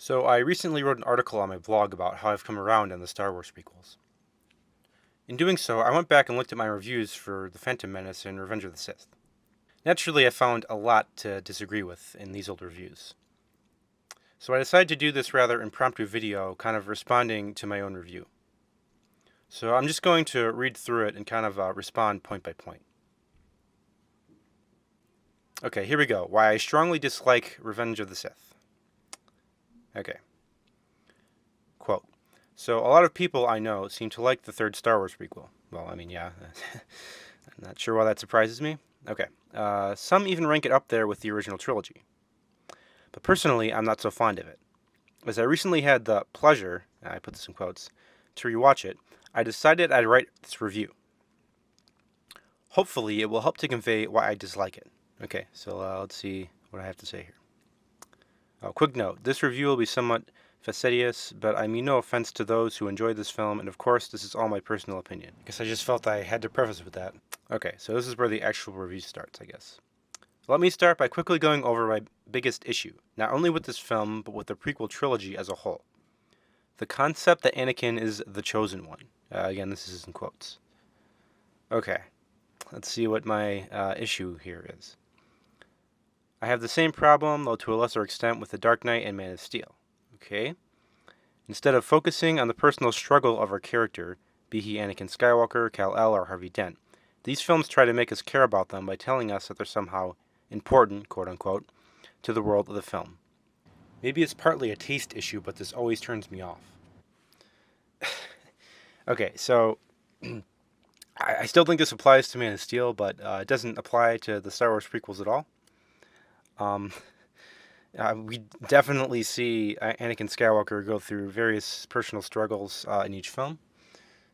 So I recently wrote an article on my blog about how I've come around on the Star Wars prequels. In doing so, I went back and looked at my reviews for The Phantom Menace and Revenge of the Sith. Naturally, I found a lot to disagree with in these old reviews. So I decided to do this rather impromptu video, kind of responding to my own review. So I'm just going to read through it and kind of respond point by point. Okay, here we go. Why I strongly dislike Revenge of the Sith. Okay. Quote. So a lot of people I know seem to like the third Star Wars prequel. Well, I mean, yeah. I'm not sure why that surprises me. Okay. Some even rank it up there with the original trilogy. But personally, I'm not so fond of it. As I recently had the pleasure, I put this in quotes, to rewatch it, I decided I'd write this review. Hopefully, it will help to convey why I dislike it. Okay, so let's see what I have to say here. Quick note, this review will be somewhat fastidious, but I mean no offense to those who enjoy this film, and of course, this is all my personal opinion. I guess I just felt I had to preface with that. Okay, so this is where the actual review starts, I guess. Let me start by quickly going over my biggest issue, not only with this film, but with the prequel trilogy as a whole. The concept that Anakin is the chosen one. Again, this is in quotes. Okay, let's see what my issue here is. I have the same problem, though to a lesser extent, with The Dark Knight and Man of Steel. Okay? Instead of focusing on the personal struggle of our character, be he Anakin Skywalker, Kal-El, or Harvey Dent, these films try to make us care about them by telling us that they're somehow important, quote-unquote, to the world of the film. Maybe it's partly a taste issue, but this always turns me off. Okay, so I still think this applies to Man of Steel, but it doesn't apply to the Star Wars prequels at all. We definitely see Anakin Skywalker go through various personal struggles in each film.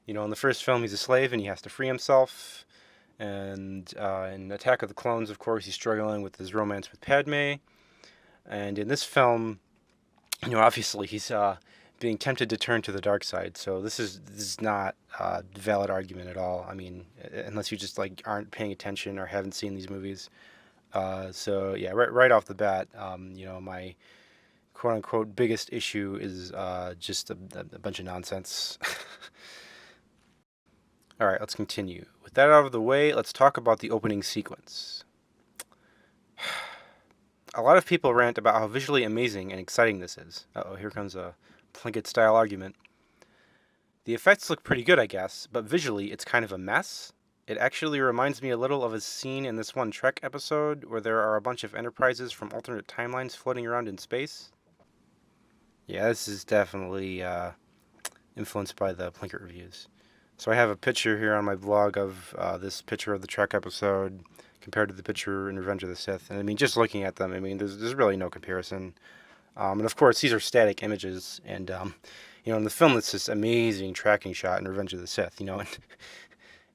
You know, in the first film, he's a slave and he has to free himself. And in Attack of the Clones, of course, he's struggling with his romance with Padme. And in this film, you know, obviously he's being tempted to turn to the dark side. So this is not a valid argument at all. I mean, unless you just like aren't paying attention or haven't seen these movies. So yeah, right off the bat, you know, my quote unquote biggest issue is just a bunch of nonsense. All right, let's continue. With that out of the way, let's talk about the opening sequence. A lot of people rant about how visually amazing and exciting this is. Uh-oh, here comes a Plinkett-style argument. The effects look pretty good, I guess, but visually it's kind of a mess. It actually reminds me a little of a scene in this one Trek episode where there are a bunch of Enterprises from alternate timelines floating around in space. Yeah, this is definitely influenced by the Plinkett reviews. So I have a picture here on my blog of this picture of the Trek episode compared to the picture in Revenge of the Sith. And I mean, just looking at them, I mean, there's really no comparison. And of course, these are static images. And, you know, in the film, it's this amazing tracking shot in Revenge of the Sith, you know.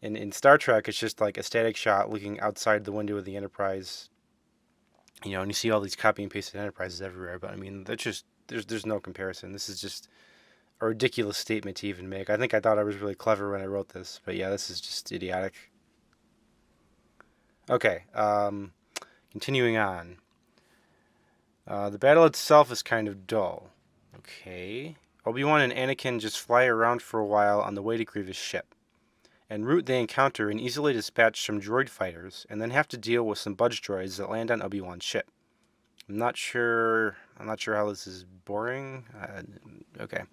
And in Star Trek, it's just like a static shot looking outside the window of the Enterprise. You know, and you see all these copy and pasted Enterprises everywhere. But I mean, that's just, there's no comparison. This is just a ridiculous statement to even make. I think I thought I was really clever when I wrote this, but yeah, this is just idiotic. Okay, continuing on. The battle itself is kind of dull. Okay. Obi-Wan and Anakin just fly around for a while on the way to Grievous' ship. En route, they encounter and easily dispatch some droid fighters, and then have to deal with some budge droids that land on Obi-Wan's ship. I'm not sure how this is boring. Okay.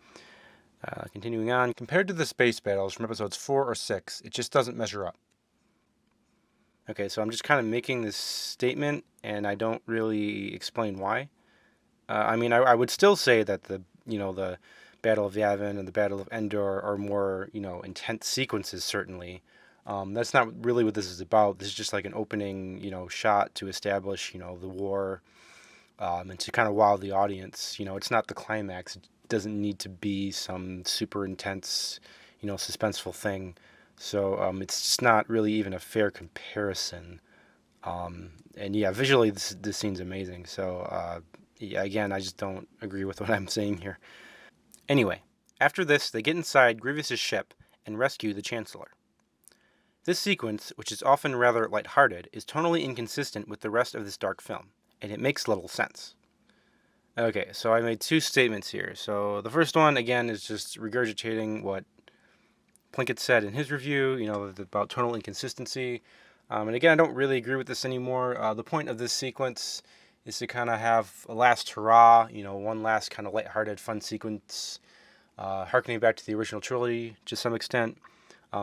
Continuing on, compared to the space battles from episodes 4 or 6, it just doesn't measure up. Okay, so I'm just kind of making this statement, and I don't really explain why. I mean, I would still say that the Battle of Yavin and the Battle of Endor are more, you know, intense sequences, certainly. That's not really what this is about. This is just like an opening, you know, shot to establish, you know, the war, and to kind of wow the audience. You know, it's not the climax. It doesn't need to be some super intense, you know, suspenseful thing. So it's just not really even a fair comparison. And yeah, visually this scene's amazing. So yeah, again, I just don't agree with what I'm saying here. Anyway, after this, they get inside Grievous' ship and rescue the Chancellor. This sequence, which is often rather lighthearted, is tonally inconsistent with the rest of this dark film, and it makes little sense. Okay, so I made two statements here. So the first one, again, is just regurgitating what Plinkett said in his review, about tonal inconsistency. And again, I don't really agree with this anymore. The point of this sequence is to kind of have a last hurrah, one last kind of lighthearted, fun sequence, harkening back to the original trilogy to some extent,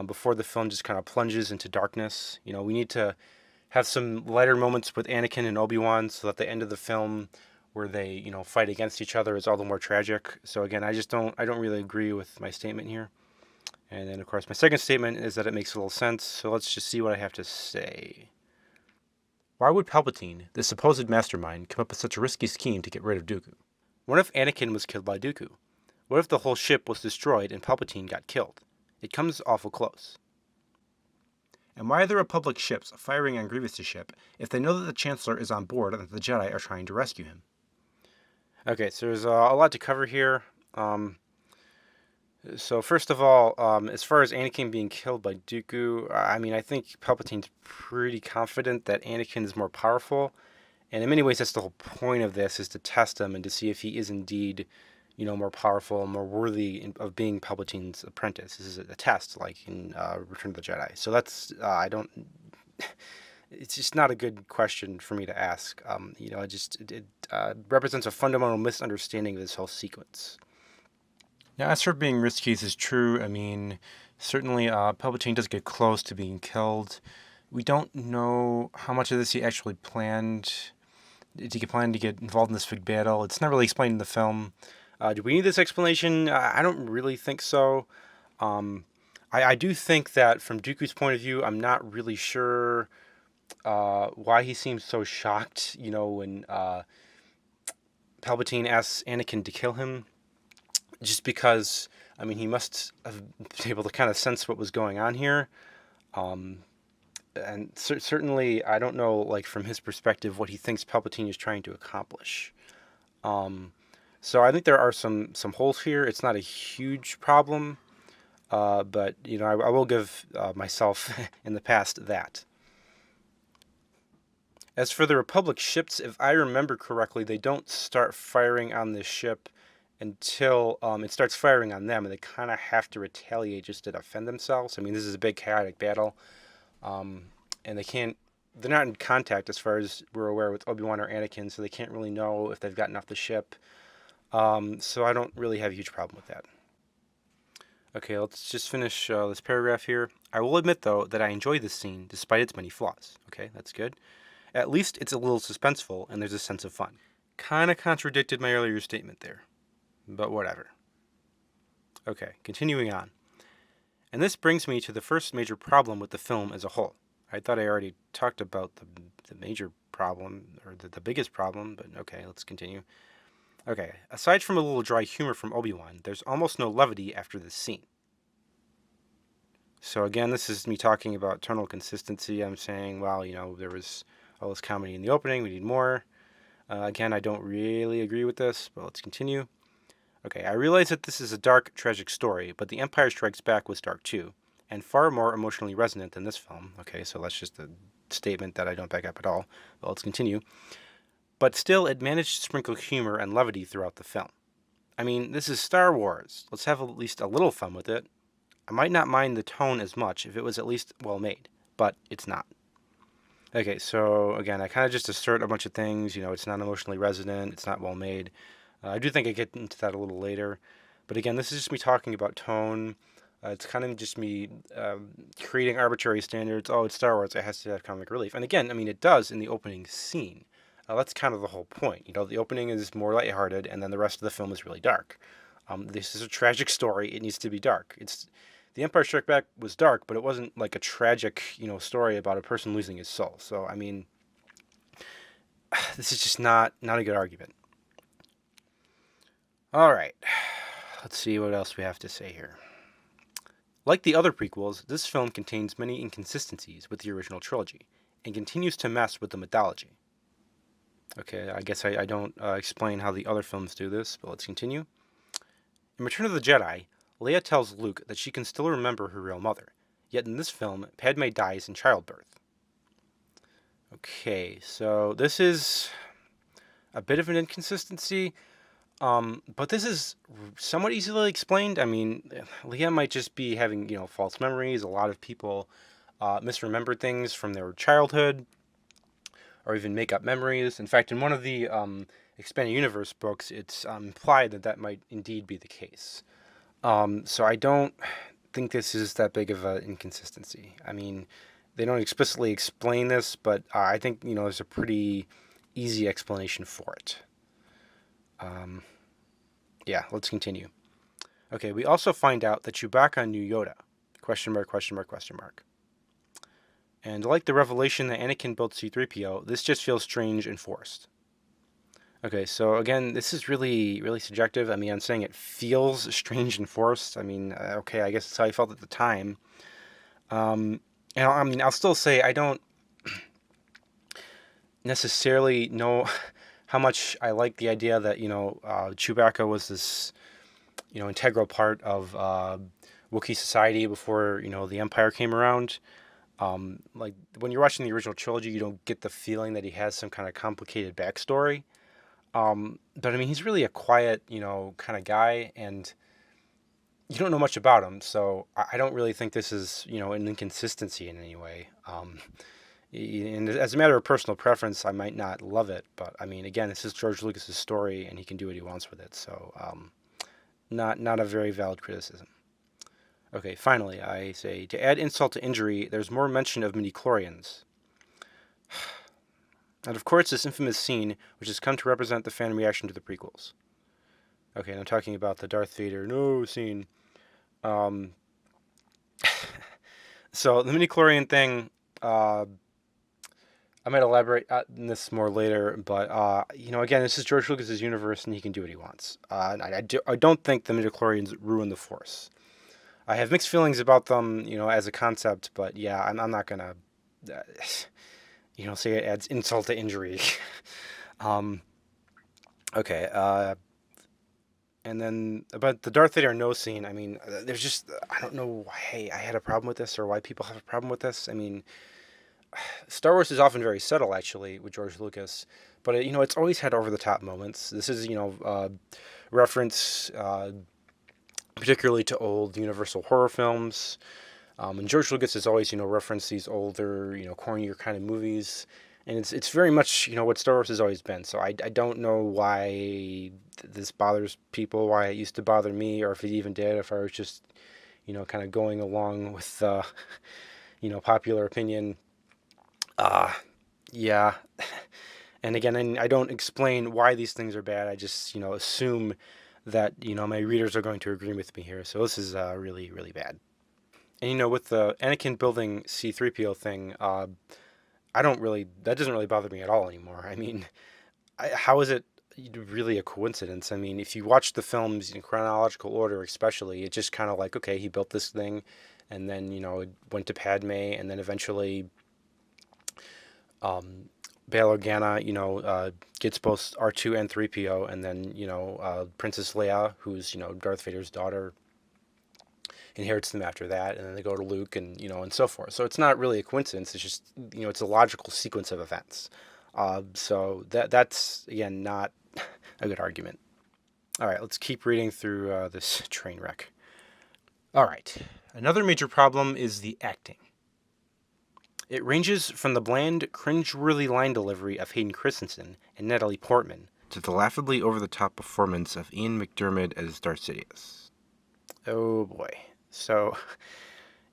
before the film just kind of plunges into darkness. We need to have some lighter moments with Anakin and Obi-Wan so that the end of the film where they, fight against each other is all the more tragic. So again, I don't really agree with my statement here. And then, of course, my second statement is that it makes a little sense, so let's just see what I have to say. Why would Palpatine, the supposed mastermind, come up with such a risky scheme to get rid of Dooku? What if Anakin was killed by Dooku? What if the whole ship was destroyed and Palpatine got killed? It comes awful close. And why are the Republic ships firing on Grievous' ship if they know that the Chancellor is on board and that the Jedi are trying to rescue him? Okay, so there's a lot to cover here. So first of all, as far as Anakin being killed by Dooku, I think Palpatine's pretty confident that Anakin is more powerful, and in many ways that's the whole point of this, is to test him and to see if he is indeed, more powerful and more worthy of being Palpatine's apprentice. This is a test, like in Return of the Jedi. So that's, it's just not a good question for me to ask. It represents a fundamental misunderstanding of this whole sequence. Now, as for being risky, this is true. Certainly Palpatine does get close to being killed. We don't know how much of this he actually planned. Did he plan to get involved in this big battle? It's not really explained in the film. Do we need this explanation? I don't really think so. I do think that from Dooku's point of view, I'm not really sure why he seems so shocked, when Palpatine asks Anakin to kill him. Just because, he must have been able to kind of sense what was going on here. And certainly, I don't know, like, from his perspective, what he thinks Palpatine is trying to accomplish. So I think there are some holes here. It's not a huge problem, but, I will give myself in the past that. As for the Republic ships, if I remember correctly, they don't start firing on this ship until it starts firing on them, and they kind of have to retaliate just to defend themselves. This is a big chaotic battle, and they're not in contact as far as we're aware with Obi-Wan or Anakin, so they can't really know if they've gotten off the ship. So I don't really have a huge problem with that. Okay, let's just finish this paragraph here. I will admit, though, that I enjoy this scene despite its many flaws. Okay, that's good. At least it's a little suspenseful, and there's a sense of fun. Kind of contradicted my earlier statement there. But whatever. Okay, continuing on. And this brings me to the first major problem with the film as a whole. I thought I already talked about the major problem, or the biggest problem, but okay, let's continue. Okay, aside from a little dry humor from Obi-Wan, there's almost no levity after this scene. So again, this is me talking about tonal consistency. I'm saying, well, there was all this comedy in the opening, we need more. Again, I don't really agree with this, but let's continue. Okay, I realize that this is a dark, tragic story, but The Empire Strikes Back was dark too, and far more emotionally resonant than this film. Okay, so that's just a statement that I don't back up at all. But let's continue. But still, it managed to sprinkle humor and levity throughout the film. This is Star Wars. Let's have at least a little fun with it. I might not mind the tone as much if it was at least well made, but it's not. Okay, so again, I kind of just assert a bunch of things. It's not emotionally resonant, it's not well made. I do think I get into that a little later. But again, this is just me talking about tone. It's kind of just me creating arbitrary standards. Oh, it's Star Wars, it has to have comic relief. And again, it does in the opening scene. That's kind of the whole point. The opening is more lighthearted, and then the rest of the film is really dark. This is a tragic story. It needs to be dark. The Empire Strikes Back was dark, but it wasn't like a tragic, story about a person losing his soul. So, this is just not a good argument. All right, let's see what else we have to say here. Like the other prequels, this film contains many inconsistencies with the original trilogy, and continues to mess with the mythology. Okay, I guess I don't explain how the other films do this, but let's continue. In Return of the Jedi, Leia tells Luke that she can still remember her real mother, yet in this film, Padme dies in childbirth. Okay, so this is a bit of an inconsistency. But this is somewhat easily explained. I mean, Leah might just be having, false memories. A lot of people misremember things from their childhood or even make up memories. In fact, in one of the Expanded Universe books, it's implied that that might indeed be the case. So I don't think this is that big of an inconsistency. I mean, they don't explicitly explain this, but I think, there's a pretty easy explanation for it. Yeah, let's continue. Okay, we also find out that Chewbacca knew Yoda. Question mark, question mark, question mark. And like the revelation that Anakin built C-3PO, this just feels strange and forced. Okay, so again, this is really, really subjective. I mean, I'm saying it feels strange and forced. I mean, okay, I guess that's how I felt at the time. And I mean, I'll still say I don't necessarily know how much I like the idea that, Chewbacca was this, integral part of Wookiee society before, the Empire came around. Like, when you're watching the original trilogy, you don't get the feeling that he has some kind of complicated backstory. But I mean, he's really a quiet, kind of guy, and you don't know much about him, so I don't really think this is, an inconsistency in any way. And as a matter of personal preference, I might not love it, but I mean, again, this is George Lucas's story, and he can do what he wants with it, so not a very valid criticism. Okay, finally, I say, to add insult to injury, there's more mention of midichlorians. And of course, this infamous scene, which has come to represent the fan reaction to the prequels. Okay, and I'm talking about the Darth Vader no scene. So the midichlorian thing, I might elaborate on this more later, but again, this is George Lucas's universe, and he can do what he wants. I don't think the midichlorians ruin the Force. I have mixed feelings about them, as a concept, but yeah, I'm not gonna, say it adds insult to injury. Okay, and then about the Darth Vader no scene, I mean, there's just, I don't know why I had a problem with this or why people have a problem with this. I mean, Star Wars is often very subtle, actually, with George Lucas, but it's always had over-the-top moments. This is, reference particularly to old Universal horror films. And George Lucas has always, referenced these older, cornier kind of movies. And it's very much, what Star Wars has always been. So I don't know why this bothers people, why it used to bother me, or if it even did, if I was just, kind of going along with, popular opinion. Yeah. And again, I don't explain why these things are bad. I just, assume that, my readers are going to agree with me here. So this is really, really bad. And, with the Anakin building C-3PO thing, that doesn't really bother me at all anymore. I mean, how is it really a coincidence? I mean, if you watch the films in chronological order, especially, it's just kind of like, okay, he built this thing, and then, it went to Padme, and then eventually Bail Organa, gets both R2 and 3PO, and then, Princess Leia, who's, Darth Vader's daughter, inherits them after that, and then they go to Luke, and, and so forth. So it's not really a coincidence, it's just, it's a logical sequence of events. So that's, again, not a good argument. All right, let's keep reading through this train wreck. All right, another major problem is the acting. It ranges from the bland, cringe-worthy line delivery of Hayden Christensen and Natalie Portman to the laughably over-the-top performance of Ian McDiarmid as Darth Sidious. Oh boy. So,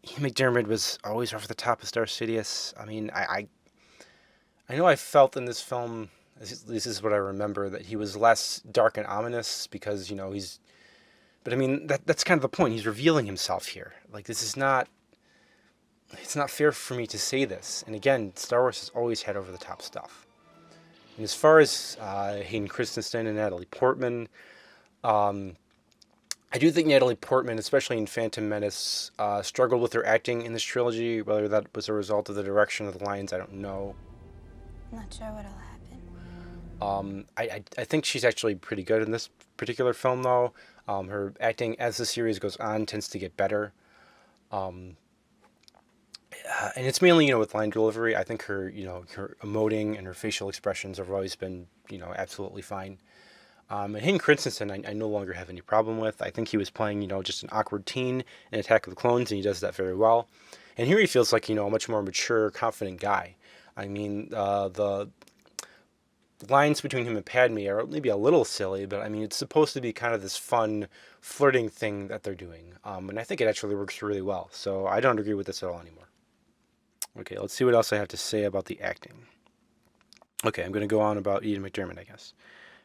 Ian McDiarmid was always over the top as Darth Sidious. I mean, I know I felt in this film, this is what I remember, that he was less dark and ominous because, he's... But I mean, that's kind of the point. He's revealing himself here. Like, this is not... It's not fair for me to say this. And again, Star Wars has always had over-the-top stuff. And as far as Hayden Christensen and Natalie Portman, I do think Natalie Portman, especially in Phantom Menace, struggled with her acting in this trilogy. Whether that was a result of the direction of the lines, I don't know. I'm not sure what'll happen. I think she's actually pretty good in this particular film, though. Her acting, as the series goes on, tends to get better. and it's mainly, with line delivery. I think her, her emoting and her facial expressions have always been, absolutely fine. And Hayden Christensen, I no longer have any problem with. I think he was playing, just an awkward teen in Attack of the Clones, and he does that very well. And here he feels like, a much more mature, confident guy. I mean, the lines between him and Padme are maybe a little silly, but I mean, it's supposed to be kind of this fun, flirting thing that they're doing. And I think it actually works really well. So I don't agree with this at all anymore. Okay, let's see what else I have to say about the acting. Okay, I'm going to go on about Ian McDiarmid, I guess.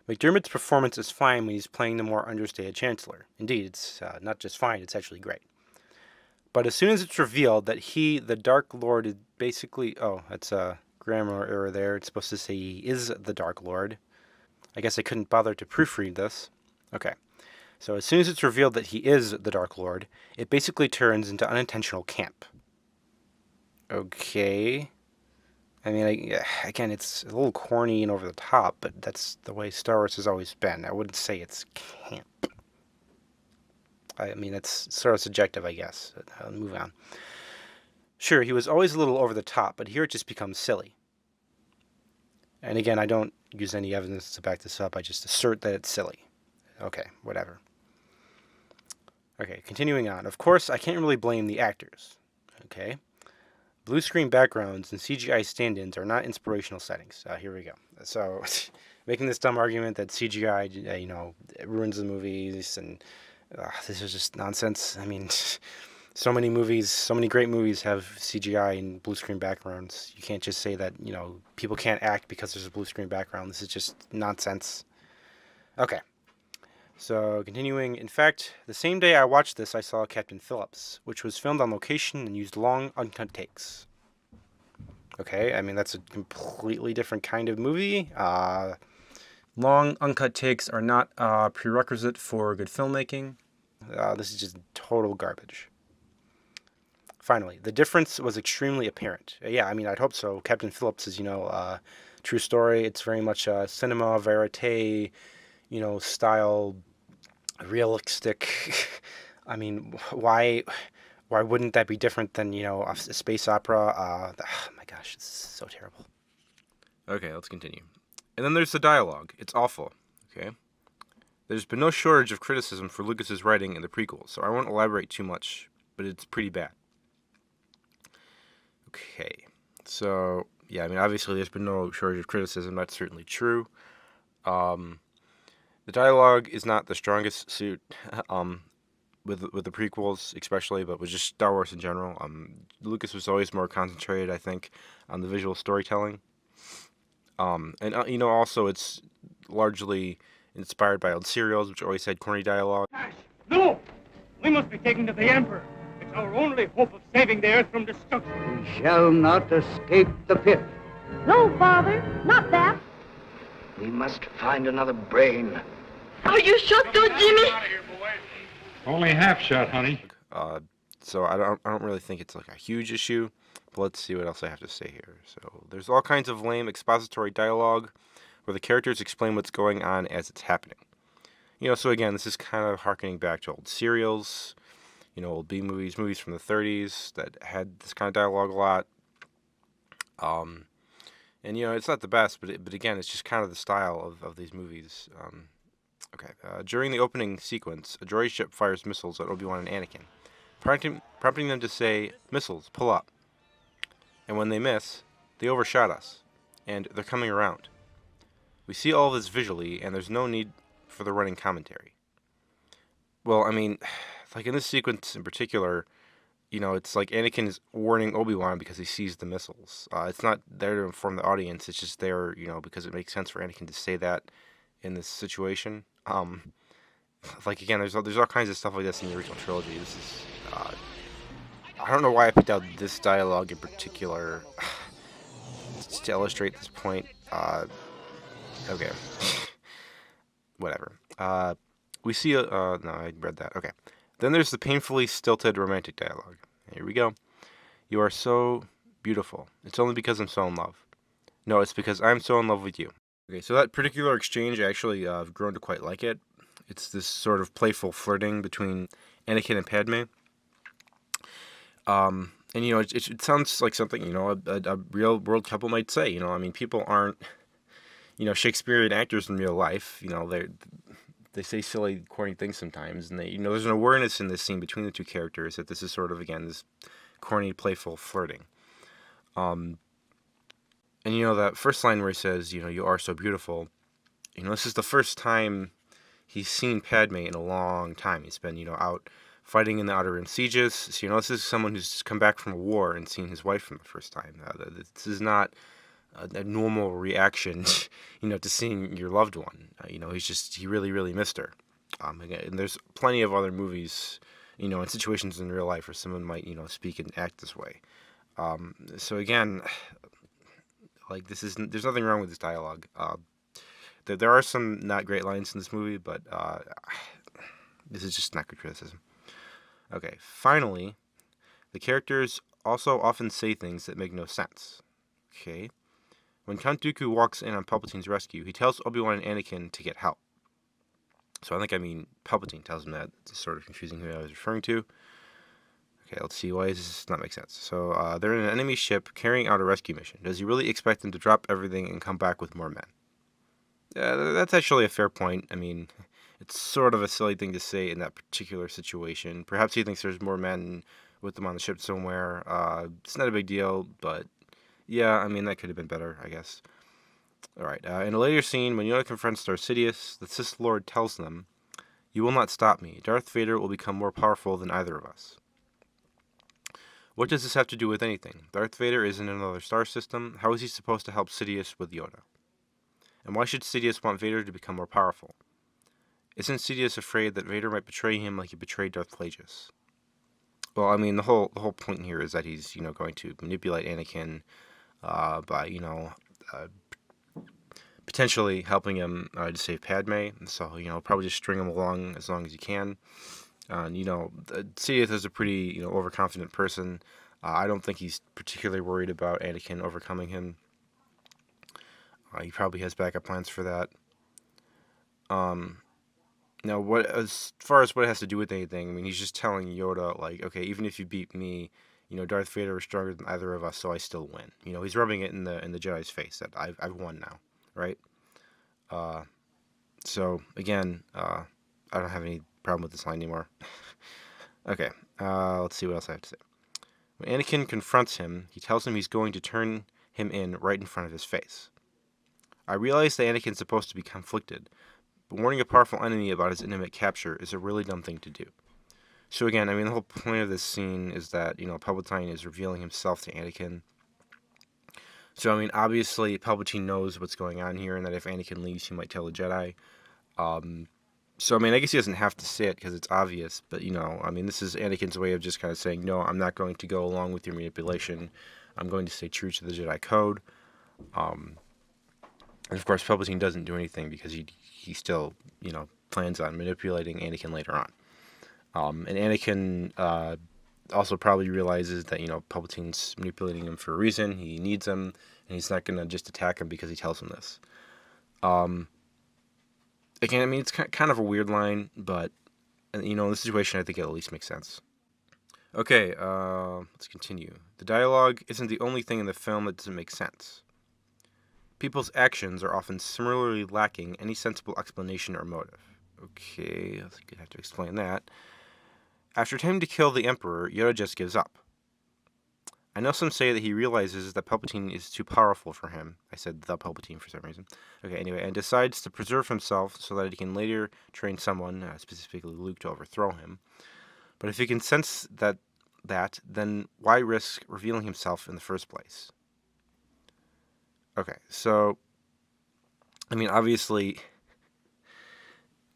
McDiarmid's performance is fine when he's playing the more understated Chancellor. Indeed, it's not just fine, it's actually great. But as soon as it's revealed that he, the Dark Lord, is basically... Oh, that's a grammar error there. It's supposed to say he is the Dark Lord. I guess I couldn't bother to proofread this. Okay. So as soon as it's revealed that he is the Dark Lord, it basically turns into unintentional camp. Okay. I mean, again, it's a little corny and over the top, but that's the way Star Wars has always been. I wouldn't say it's camp. I mean, it's sort of subjective, I guess. I'll move on. Sure, he was always a little over the top, but here it just becomes silly. And again, I don't use any evidence to back this up. I just assert that it's silly. Okay, whatever. Okay, continuing on. Of course, I can't really blame the actors. Okay. Blue screen backgrounds and CGI stand-ins are not inspirational settings. Here we go. So, making this dumb argument that CGI, it ruins the movies, and this is just nonsense. I mean, so many great movies have CGI and blue screen backgrounds. You can't just say that, people can't act because there's a blue screen background. This is just nonsense. Okay. So, continuing. In fact, the same day I watched this, I saw Captain Phillips, which was filmed on location and used long, uncut takes. Okay, I mean, that's a completely different kind of movie. Long, uncut takes are not a prerequisite for good filmmaking. This is just total garbage. Finally, the difference was extremely apparent. Yeah, I mean, I'd hope so. Captain Phillips is, true story. It's very much cinema verite, style, realistic. I mean, why wouldn't that be different than, a space opera? Oh my gosh, it's so terrible. Okay, let's continue. And then there's the dialogue. It's awful. Okay. There's been no shortage of criticism for Lucas's writing in the prequel, so I won't elaborate too much, but it's pretty bad. Okay. So, yeah, I mean, obviously there's been no shortage of criticism. That's certainly true. The dialogue is not the strongest suit with the prequels, especially, but with just Star Wars in general. Lucas was always more concentrated, I think, on the visual storytelling. And also it's largely inspired by old serials, which always had corny dialogue. No! We must be taken to the Emperor. It's our only hope of saving the Earth from destruction. We shall not escape the pit. No, Father, not that. We must find another brain. Are you shot though, Jimmy? Only half shot, honey. So I don't really think it's like a huge issue, but let's see what else I have to say here. So there's all kinds of lame expository dialogue where the characters explain what's going on as it's happening. So again, this is kind of harkening back to old serials, old B movies from the 30s that had this kind of dialogue a lot. And it's not the best, but again, it's just kind of the style of these movies. Okay. During the opening sequence, a droid ship fires missiles at Obi-Wan and Anakin, prompting them to say, "Missiles, pull up." And when they miss, they overshot us, and they're coming around. We see all of this visually, and there's no need for the running commentary. Well, I mean, like in this sequence in particular, it's like Anakin is warning Obi-Wan because he sees the missiles. It's not there to inform the audience. It's just there, because it makes sense for Anakin to say that in this situation. Like again, there's all kinds of stuff like this in the original trilogy. This is, I don't know why I picked out this dialogue in particular to illustrate this point. Okay, whatever. We see no, I read that. Okay. Then there's the painfully stilted romantic dialogue. Here we go. "You are so beautiful. It's only because I'm so in love." "No, it's because I'm so in love with you." Okay, so that particular exchange, actually, I've grown to quite like it. It's this sort of playful flirting between Anakin and Padme. And, it sounds like something, a real world couple might say. I mean, people aren't, Shakespearean actors in real life. They say silly, corny things sometimes. And there's an awareness in this scene between the two characters that this is sort of, again, this corny, playful flirting. And, that first line where he says, you are so beautiful. This is the first time he's seen Padme in a long time. He's been, out fighting in the Outer Rim sieges. So, this is someone who's come back from a war and seen his wife for the first time. This is not a normal reaction, to seeing your loved one. He really, really missed her. Again, and there's plenty of other movies, in situations in real life where someone might, speak and act this way. So again, there's nothing wrong with this dialogue. There are some not great lines in this movie, but this is just not good criticism. Okay, finally, the characters also often say things that make no sense. Okay, when Count Dooku walks in on Palpatine's rescue, he tells Obi-Wan and Anakin to get help. So I mean Palpatine tells him that. It's sort of confusing who I was referring to. Okay, let's see, why does this not make sense? So they're in an enemy ship carrying out a rescue mission. Does he really expect them to drop everything and come back with more men? That's actually a fair point. I mean, it's sort of a silly thing to say in that particular situation. Perhaps he thinks there's more men with them on the ship somewhere. It's not a big deal, but yeah, I mean, that could have been better, I guess. Alright, in a later scene, when Yoda confronts Darth Sidious, the Sith Lord tells them, "You will not stop me. Darth Vader will become more powerful than either of us." What does this have to do with anything? Darth Vader is in another star system. How is he supposed to help Sidious with Yoda? And why should Sidious want Vader to become more powerful? Isn't Sidious afraid that Vader might betray him like he betrayed Darth Plagueis? Well, I mean, the whole point here is that he's, going to manipulate Anakin by, potentially helping him to save Padme. So, probably just string him along as long as he can. Sidious is a pretty, overconfident person. I don't think he's particularly worried about Anakin overcoming him. He probably has backup plans for that. Now, as far as what it has to do with anything, I mean, he's just telling Yoda, like, okay, even if you beat me, Darth Vader is stronger than either of us, so I still win. He's rubbing it in the Jedi's face that I've won now, right? So again, I don't have any problem with this line anymore. Okay, let's see what else I have to say. When Anakin confronts him, he tells him he's going to turn him in right in front of his face. I realize that Anakin's supposed to be conflicted, but warning a powerful enemy about his imminent capture is a really dumb thing to do. So again, I mean, the whole point of this scene is that, Palpatine is revealing himself to Anakin. So, I mean, obviously, Palpatine knows what's going on here, and that if Anakin leaves, he might tell the Jedi. So, I mean, I guess he doesn't have to say it because it's obvious, but, I mean, this is Anakin's way of just kind of saying, no, I'm not going to go along with your manipulation. I'm going to stay true to the Jedi Code. And, of course, Palpatine doesn't do anything because he still, plans on manipulating Anakin later on. And Anakin also probably realizes that, Palpatine's manipulating him for a reason. He needs him, and he's not going to just attack him because he tells him this. Again, I mean, it's kind of a weird line, but, in this situation, I think it at least makes sense. Okay, let's continue. The dialogue isn't the only thing in the film that doesn't make sense. People's actions are often similarly lacking any sensible explanation or motive. Okay, I think I have to explain that. After attempting to kill the Emperor, Yoda just gives up. I know some say that he realizes that Palpatine is too powerful for him. I said the Palpatine for some reason. Okay, anyway, and decides to preserve himself so that he can later train someone, specifically Luke, to overthrow him. But if he can sense that, then why risk revealing himself in the first place? Okay, so, I mean, obviously,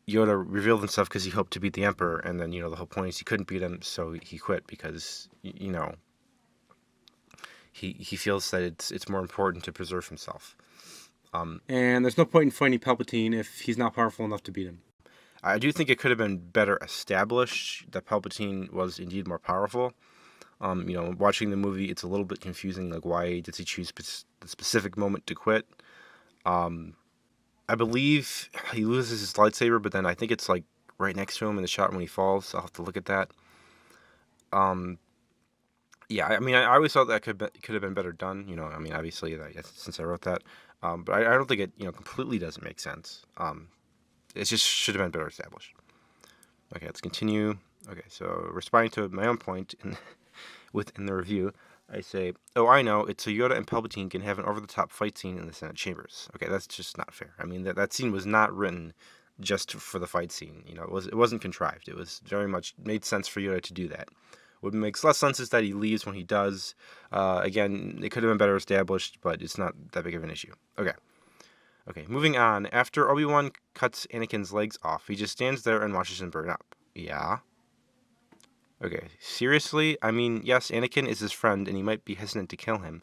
Yoda revealed himself because he hoped to beat the Emperor, and then, the whole point is he couldn't beat him, so he quit because, he feels that it's more important to preserve himself. And there's no point in fighting Palpatine if he's not powerful enough to beat him. I do think it could have been better established that Palpatine was indeed more powerful. Watching the movie, it's a little bit confusing, like, why does he choose the specific moment to quit? I believe he loses his lightsaber, but then I think it's, like, right next to him in the shot when he falls. I'll have to look at that. Yeah, I mean, I always thought that could have been better done. I mean, obviously, since I wrote that, but I don't think it completely doesn't make sense. It just should have been better established. Okay, let's continue. Okay, so responding to my own point within the review, I say, oh, I know, it's so Yoda and Palpatine can have an over-the-top fight scene in the Senate chambers. Okay, that's just not fair. I mean, that scene was not written just for the fight scene. It wasn't contrived. It was very much made sense for Yoda to do that. What makes less sense is that he leaves when he does. Again, it could have been better established, but it's not that big of an issue. Okay, moving on. After Obi-Wan cuts Anakin's legs off, he just stands there and watches him burn up. Yeah? Okay, seriously? I mean, yes, Anakin is his friend, and he might be hesitant to kill him,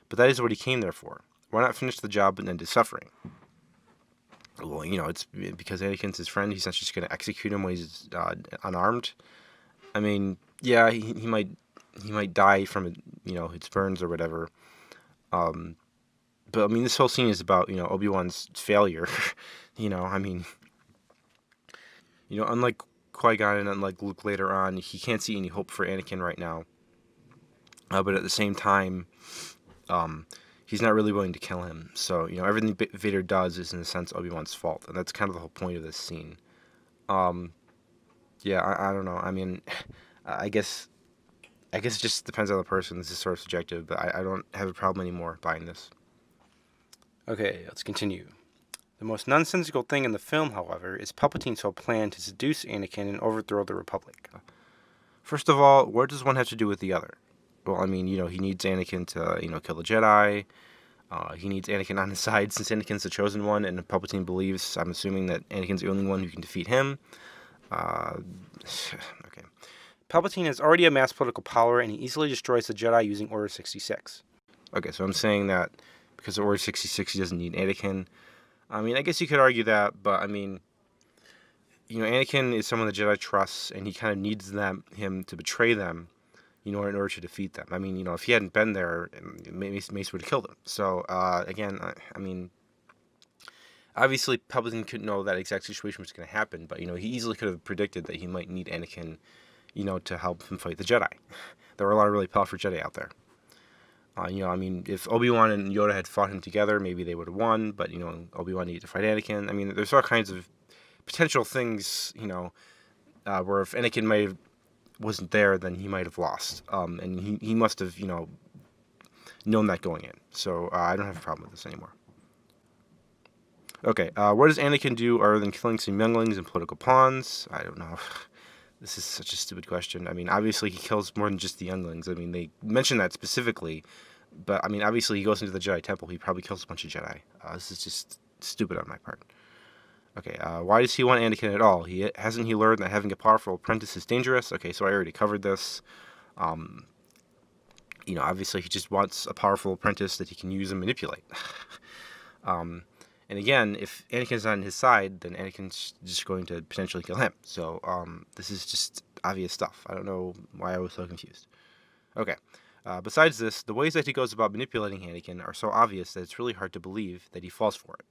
but that is what he came there for. Why not finish the job and end his suffering? Well, it's because Anakin's his friend. He's not just going to execute him when he's unarmed. I mean, yeah, he might die from its burns or whatever. But I mean, this whole scene is about Obi-Wan's failure. I mean, unlike Qui-Gon and unlike Luke later on, he can't see any hope for Anakin right now. But at the same time, he's not really willing to kill him. So everything Vader does is in a sense Obi-Wan's fault, and that's kind of the whole point of this scene. Yeah, I don't know. I mean, I guess it just depends on the person. This is sort of subjective, but I don't have a problem anymore buying this. Okay, let's continue. The most nonsensical thing in the film, however, is Palpatine's whole plan to seduce Anakin and overthrow the Republic. First of all, what does one have to do with the other? Well, I mean, he needs Anakin to, kill the Jedi. He needs Anakin on his side since Anakin's the chosen one, and Palpatine believes, I'm assuming, that Anakin's the only one who can defeat him. Okay. Palpatine has already amassed political power, and he easily destroys the Jedi using Order 66. Okay, so I'm saying that because of Order 66, he doesn't need Anakin. I mean, I guess you could argue that, but I mean, Anakin is someone the Jedi trusts, and he kind of needs him to betray them, in order to defeat them. I mean, if he hadn't been there, Mace would have killed him. So, again, I mean, obviously Palpatine couldn't know that exact situation was going to happen, but, he easily could have predicted that he might need Anakin, to help him fight the Jedi. There were a lot of really powerful Jedi out there. I mean, if Obi-Wan and Yoda had fought him together, maybe they would have won, but, Obi-Wan needed to fight Anakin. I mean, there's all kinds of potential things, where if Anakin wasn't there, then he might have lost. And he must have, known that going in. So I don't have a problem with this anymore. Okay, what does Anakin do other than killing some younglings and political pawns? I don't know. This is such a stupid question. I mean, obviously he kills more than just the younglings. I mean, they mention that specifically. But, I mean, obviously he goes into the Jedi Temple. He probably kills a bunch of Jedi. This is just stupid on my part. Okay, why does he want Anakin at all? Hasn't he learned that having a powerful apprentice is dangerous? Okay, so I already covered this. Obviously he just wants a powerful apprentice that he can use and manipulate. And again, if Anakin's on his side, then Anakin's just going to potentially kill him. So, this is just obvious stuff. I don't know why I was so confused. Okay. Besides this, the ways that he goes about manipulating Anakin are so obvious that it's really hard to believe that he falls for it.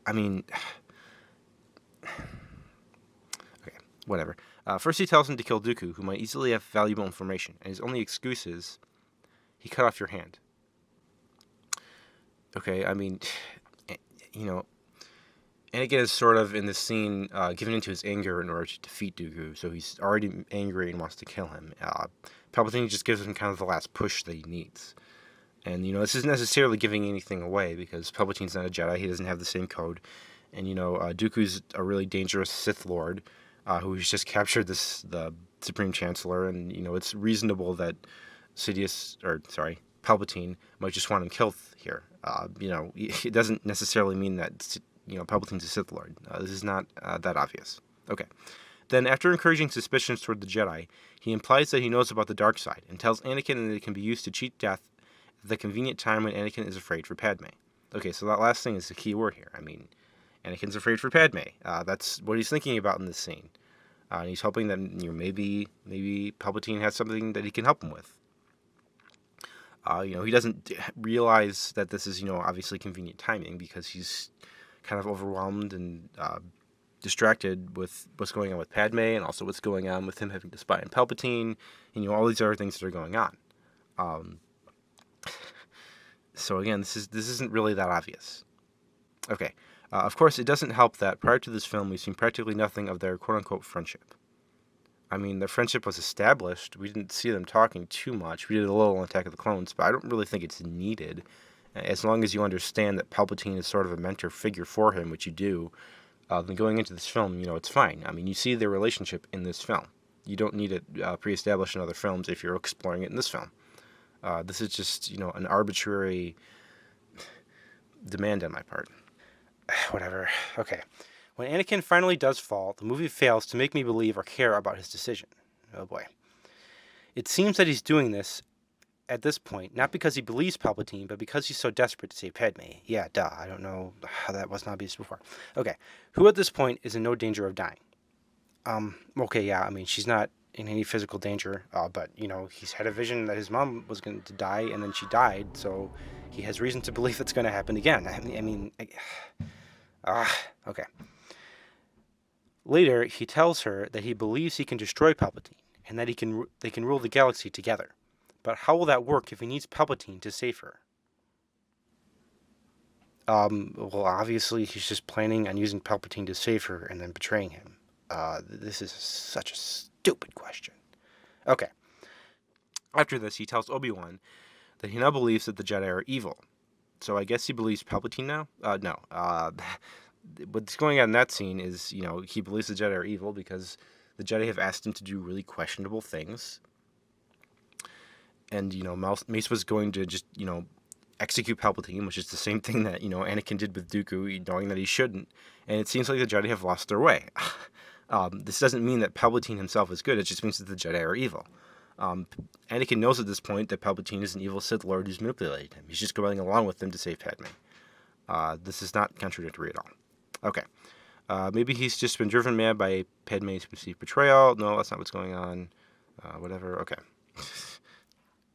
I mean... Okay, whatever. First he tells him to kill Dooku, who might easily have valuable information, and his only excuse is, he cut off your hand. Okay, I mean, Anakin is sort of in this scene giving into his anger in order to defeat Dooku, so he's already angry and wants to kill him. Palpatine just gives him kind of the last push that he needs. And, this isn't necessarily giving anything away, because Palpatine's not a Jedi, he doesn't have the same code. And, Dooku's a really dangerous Sith Lord, who's just captured the Supreme Chancellor, and, it's reasonable that Palpatine might just want him killed here. It doesn't necessarily mean that, Palpatine's a Sith Lord. This is not that obvious. Okay. Then, after encouraging suspicions toward the Jedi, he implies that he knows about the dark side, and tells Anakin that it can be used to cheat death at the convenient time when Anakin is afraid for Padme. Okay, so that last thing is the key word here. I mean, Anakin's afraid for Padme. That's what he's thinking about in this scene. And he's hoping that, maybe Palpatine has something that he can help him with. He doesn't realize that this is, obviously convenient timing, because he's kind of overwhelmed and, distracted with what's going on with Padme and also what's going on with him having to spy on Palpatine, and all these other things that are going on. So again, this isn't really that obvious. Okay, of course, it doesn't help that prior to this film, we've seen practically nothing of their quote-unquote friendship. I mean, their friendship was established. We didn't see them talking too much. We did a little on Attack of the Clones, but I don't really think it's needed. As long as you understand that Palpatine is sort of a mentor figure for him, which you do, then going into this film, it's fine. I mean, you see their relationship in this film. You don't need it pre-established in other films if you're exploring it in this film. This is just, an arbitrary demand on my part. Whatever. Okay. When Anakin finally does fall, the movie fails to make me believe or care about his decision. Oh boy. It seems that he's doing this at this point, not because he believes Palpatine, but because he's so desperate to save Padme. Yeah, duh. I don't know how that wasn't obvious before. Okay. Who at this point is in no danger of dying? Okay, yeah, I mean, she's not in any physical danger, but, he's had a vision that his mom was going to die, and then she died, so he has reason to believe it's going to happen again. Okay. Later, he tells her that he believes he can destroy Palpatine, and that they can rule the galaxy together. But how will that work if he needs Palpatine to save her? Well, obviously, he's just planning on using Palpatine to save her and then betraying him. This is such a stupid question. Okay. After this, he tells Obi-Wan that he now believes that the Jedi are evil. So I guess he believes Palpatine now? No. What's going on in that scene is, he believes the Jedi are evil because the Jedi have asked him to do really questionable things. And, Mace was going to just, execute Palpatine, which is the same thing that, Anakin did with Dooku, knowing that he shouldn't. And it seems like the Jedi have lost their way. This doesn't mean that Palpatine himself is good. It just means that the Jedi are evil. Anakin knows at this point that Palpatine is an evil Sith Lord who's manipulated him. He's just going along with them to save Padme. This is not contradictory at all. Okay. Maybe he's just been driven mad by Padme's perceived betrayal. No, that's not what's going on. Whatever. Okay.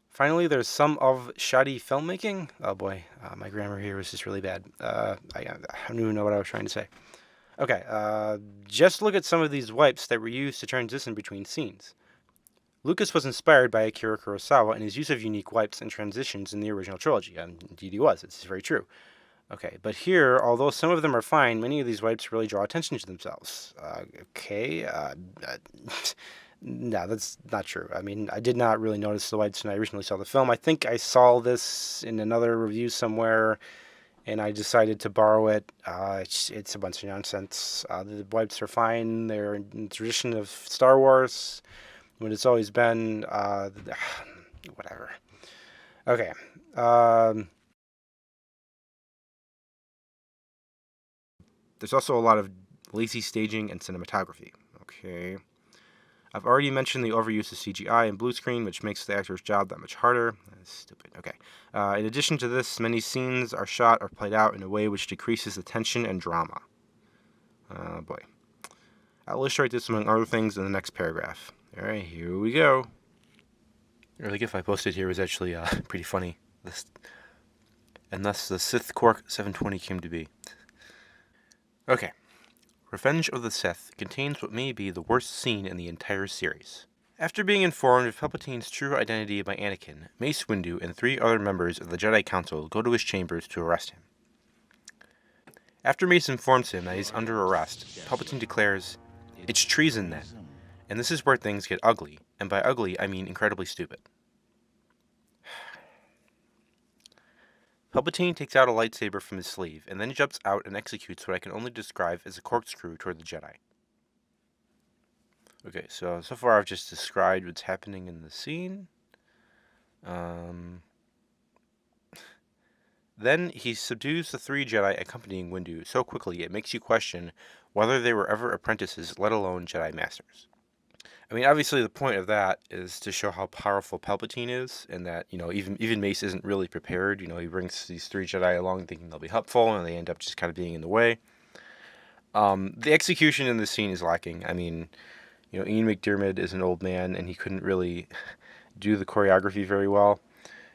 Finally, there's some of shoddy filmmaking. Oh boy, my grammar here was just really bad. I don't even know what I was trying to say. Okay, just look at some of these wipes that were used to transition between scenes. Lucas was inspired by Akira Kurosawa in his use of unique wipes and transitions in the original trilogy. Indeed he was. It's very true. Okay, but here, although some of them are fine, many of these wipes really draw attention to themselves. No, that's not true. I mean, I did not really notice the wipes when I originally saw the film. I think I saw this in another review somewhere, and I decided to borrow it. It's a bunch of nonsense. The wipes are fine. They're in the tradition of Star Wars, what it's always been. Whatever. Okay. There's also a lot of lazy staging and cinematography. Okay. I've already mentioned the overuse of CGI and blue screen, which makes the actor's job that much harder. That's stupid. Okay. In addition to this, many scenes are shot or played out in a way which decreases the tension and drama. Oh boy. I'll illustrate this among other things in the next paragraph. Alright, here we go. The GIF I posted here was actually pretty funny. And thus the Sith Quark 720 came to be. Okay. Revenge of the Sith contains what may be the worst scene in the entire series. After being informed of Palpatine's true identity by Anakin, Mace Windu and 3 other members of the Jedi Council go to his chambers to arrest him. After Mace informs him that he's under arrest, Palpatine declares, "It's treason then." And this is where things get ugly, and by ugly I mean incredibly stupid. Palpatine takes out a lightsaber from his sleeve, and then jumps out and executes what I can only describe as a corkscrew toward the Jedi. Okay, so far I've just described what's happening in the scene. Then he subdues the 3 Jedi accompanying Windu so quickly it makes you question whether they were ever apprentices, let alone Jedi Masters. I mean, obviously the point of that is to show how powerful Palpatine is, and that, even Mace isn't really prepared. He brings these 3 Jedi along thinking they'll be helpful, and they end up just kind of being in the way. The execution in this scene is lacking. I mean, Ian McDiarmid is an old man, and he couldn't really do the choreography very well.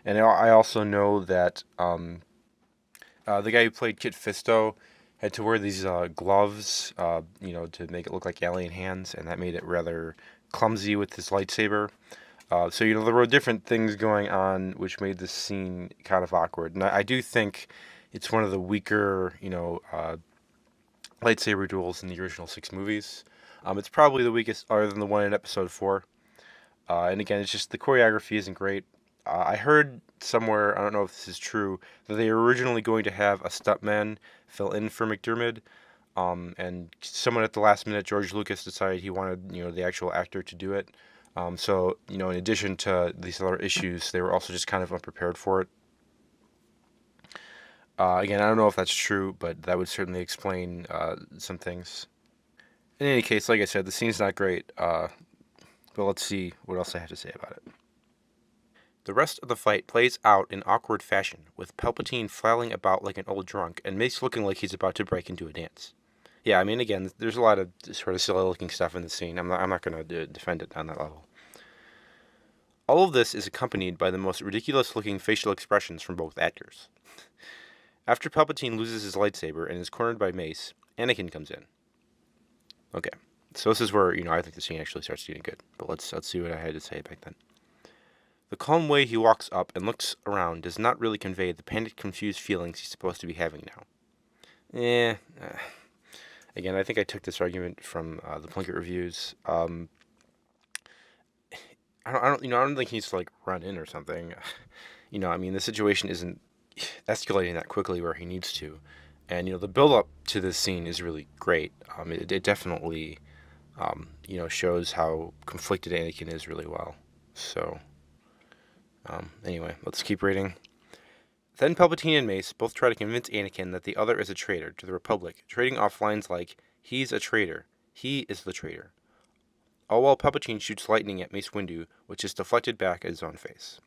And I also know that the guy who played Kit Fisto, had to wear these gloves, to make it look like alien hands, and that made it rather clumsy with his lightsaber. So, there were different things going on which made this scene kind of awkward. And I do think it's one of the weaker, lightsaber duels in the original 6 movies. It's probably the weakest other than the one in episode 4. And again, it's just the choreography isn't great. I heard somewhere, I don't know if this is true, that they were originally going to have a stuntman fill in for McDiarmid. And someone at the last minute, George Lucas, decided he wanted, the actual actor to do it. So, in addition to these other issues, they were also just kind of unprepared for it. Again, I don't know if that's true, but that would certainly explain some things. In any case, like I said, the scene's not great, but let's see what else I have to say about it. The rest of the fight plays out in awkward fashion, with Palpatine flailing about like an old drunk, and Mace looking like he's about to break into a dance. Yeah, I mean, again, there's a lot of sort of silly-looking stuff in the scene. I'm not going to defend it on that level. All of this is accompanied by the most ridiculous-looking facial expressions from both actors. After Palpatine loses his lightsaber and is cornered by Mace, Anakin comes in. Okay, so this is where, I think the scene actually starts getting good. But let's see what I had to say back then. The calm way he walks up and looks around does not really convey the panicked, confused feelings he's supposed to be having now. Again, I think I took this argument from the Plinkett reviews. I don't think he needs to like run in or something. The situation isn't escalating that quickly where he needs to, and the build up to this scene is really great. It definitely, shows how conflicted Anakin is really well. So, anyway, let's keep reading. Then Palpatine and Mace both try to convince Anakin that the other is a traitor to the Republic, trading off lines like, "He's a traitor. He is the traitor." All while Palpatine shoots lightning at Mace Windu, which is deflected back at his own face.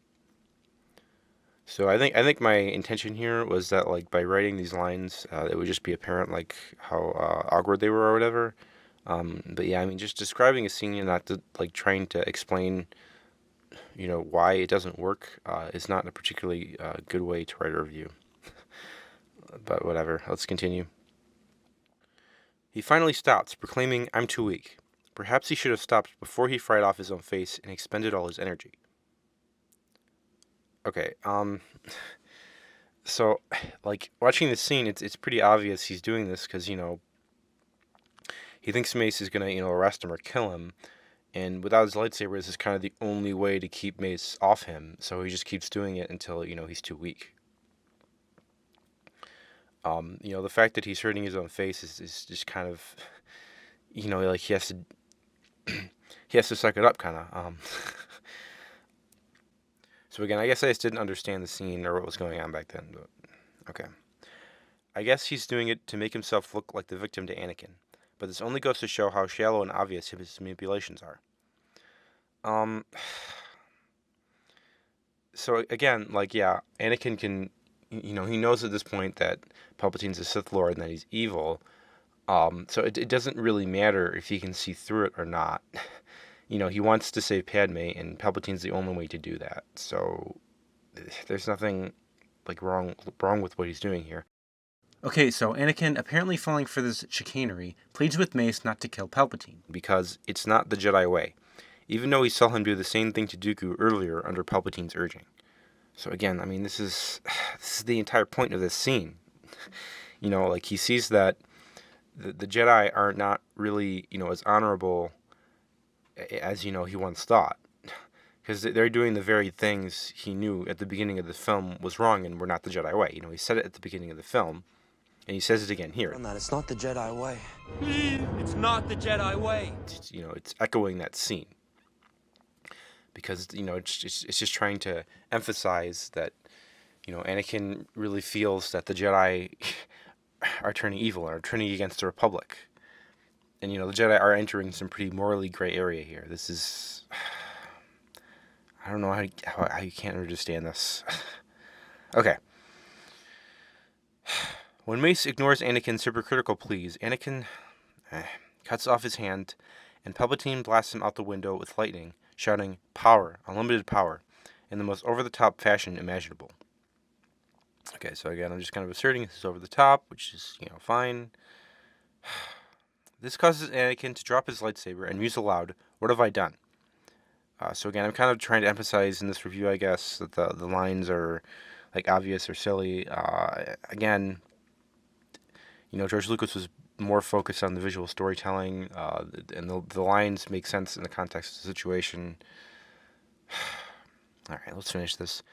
So I think my intention here was that, like, by writing these lines, it would just be apparent, like, how awkward they were or whatever. But yeah, just describing a scene and not trying to explain, why it doesn't work is not a particularly good way to write a review. But whatever, let's continue. He finally stops, proclaiming, "I'm too weak." Perhaps he should have stopped before he fried off his own face and expended all his energy. Okay, so, like, watching this scene, it's pretty obvious he's doing this because, he thinks Mace is going to, arrest him or kill him, and without his lightsaber, this is kind of the only way to keep Mace off him, so he just keeps doing it until, he's too weak. The fact that he's hurting his own face is just kind of, like he has to suck it up, kind of. So again, I guess I just didn't understand the scene or what was going on back then. But okay. I guess he's doing it to make himself look like the victim to Anakin, but this only goes to show how shallow and obvious his manipulations are. So again, Anakin can, he knows at this point that Palpatine's a Sith Lord and that he's evil. So it doesn't really matter if he can see through it or not. He wants to save Padme, and Palpatine's the only way to do that. So there's nothing wrong with what he's doing here. Okay, so Anakin, apparently falling for this chicanery, pleads with Mace not to kill Palpatine, because it's not the Jedi way, even though he saw him do the same thing to Dooku earlier under Palpatine's urging. So again, this is the entire point of this scene. He sees that the Jedi are not really, as honorable as, he once thought. Because they're doing the very things he knew at the beginning of the film was wrong and were not the Jedi way. He said it at the beginning of the film, and he says it again here. It's not the Jedi way. Please, it's not the Jedi way. It's echoing that scene. Because, it's just trying to emphasize that, Anakin really feels that the Jedi are turning evil, are turning against the Republic. And, the Jedi are entering some pretty morally gray area here. This is... I don't know how you can't understand this. Okay. When Mace ignores Anakin's hypocritical pleas, Anakin cuts off his hand, and Palpatine blasts him out the window with lightning, shouting, "Power, unlimited power," in the most over-the-top fashion imaginable. Okay, so again, I'm just kind of asserting this is over the top, which is, fine. This causes Anakin to drop his lightsaber and muse aloud, "What have I done?" So again, I'm kind of trying to emphasize in this review, I guess, that the lines are like obvious or silly. Again, George Lucas was more focused on the visual storytelling, and the lines make sense in the context of the situation. All right, let's finish this.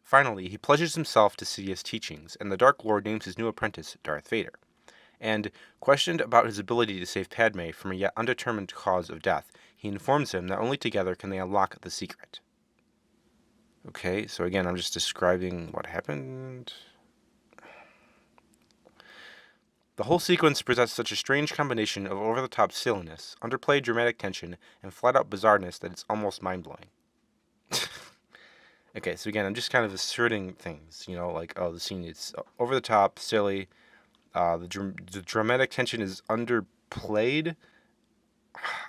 Finally, he pledges himself to Sidious's teachings, and the Dark Lord names his new apprentice Darth Vader. And, questioned about his ability to save Padme from a yet undetermined cause of death, he informs him that only together can they unlock the secret. Okay, so again, I'm just describing what happened. The whole sequence presents such a strange combination of over-the-top silliness, underplayed dramatic tension, and flat-out bizarreness that it's almost mind-blowing. Okay, so again, I'm just kind of asserting things, like, oh, the scene is over-the-top, silly, the dramatic tension is underplayed.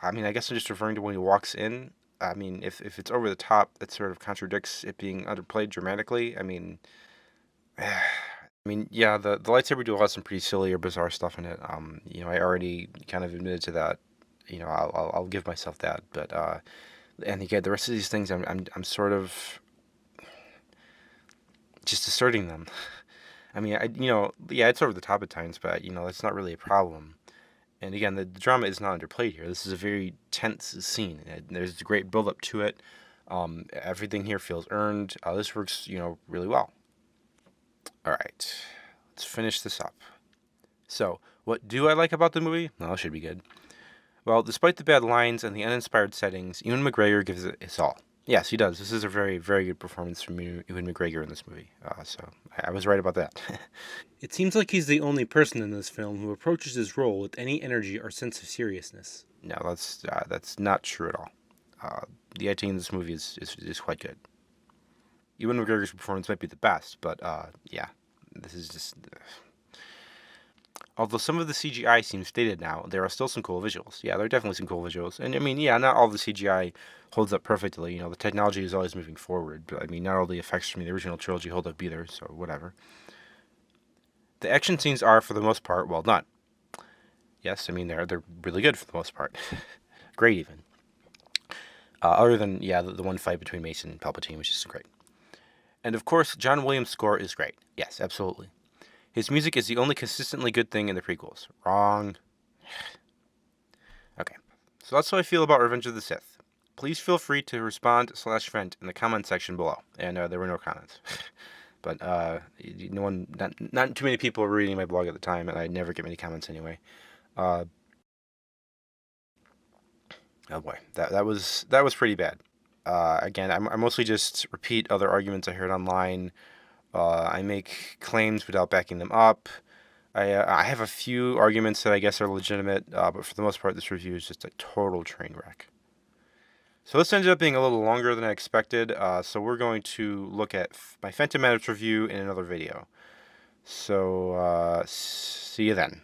I mean, I guess I'm just referring to when he walks in. I mean, if it's over the top, that sort of contradicts it being underplayed dramatically. I mean, yeah, the lightsaber duel has some pretty silly or bizarre stuff in it. I already kind of admitted to that. I'll give myself that. But and again, the rest of these things, I'm sort of just asserting them. I mean, yeah, it's over the top at times, but that's not really a problem. And again, the drama is not underplayed here. This is a very tense scene. There's a great build up to it. Everything here feels earned. This works, really well. All right, let's finish this up. So, what do I like about the movie? Well, it should be good. Well, despite the bad lines and the uninspired settings, Ewan McGregor gives it his all. Yes, he does. This is a very, very good performance from Ewan McGregor in this movie. So I was right about that. It seems like he's the only person in this film who approaches his role with any energy or sense of seriousness. No, that's not true at all. The acting in this movie is quite good. Ewan McGregor's performance might be the best, but yeah, this is just. Although some of the CGI seems dated now, there are still some cool visuals. Yeah, there are definitely some cool visuals. And I mean, yeah, not all the CGI holds up perfectly. The technology is always moving forward. But I mean, not all the effects from the original trilogy hold up either, so whatever. The action scenes are, for the most part, well done. Yes, I mean, they're really good for the most part. Great, even. Other than, yeah, the one fight between Mason and Palpatine, which is great. And of course, John Williams' score is great. Yes, absolutely. His music is the only consistently good thing in the prequels. Wrong. Okay, so that's how I feel about Revenge of the Sith. Please feel free to respond/vent in the comment section below. And there were no comments. But not too many people were reading my blog at the time, and I never get many comments anyway. Oh boy, that was pretty bad. Again, I mostly just repeat other arguments I heard online. I make claims without backing them up. I have a few arguments that I guess are legitimate, but for the most part, this review is just a total train wreck. So this ended up being a little longer than I expected, so we're going to look at my Phantom Menace review in another video. So, see you then.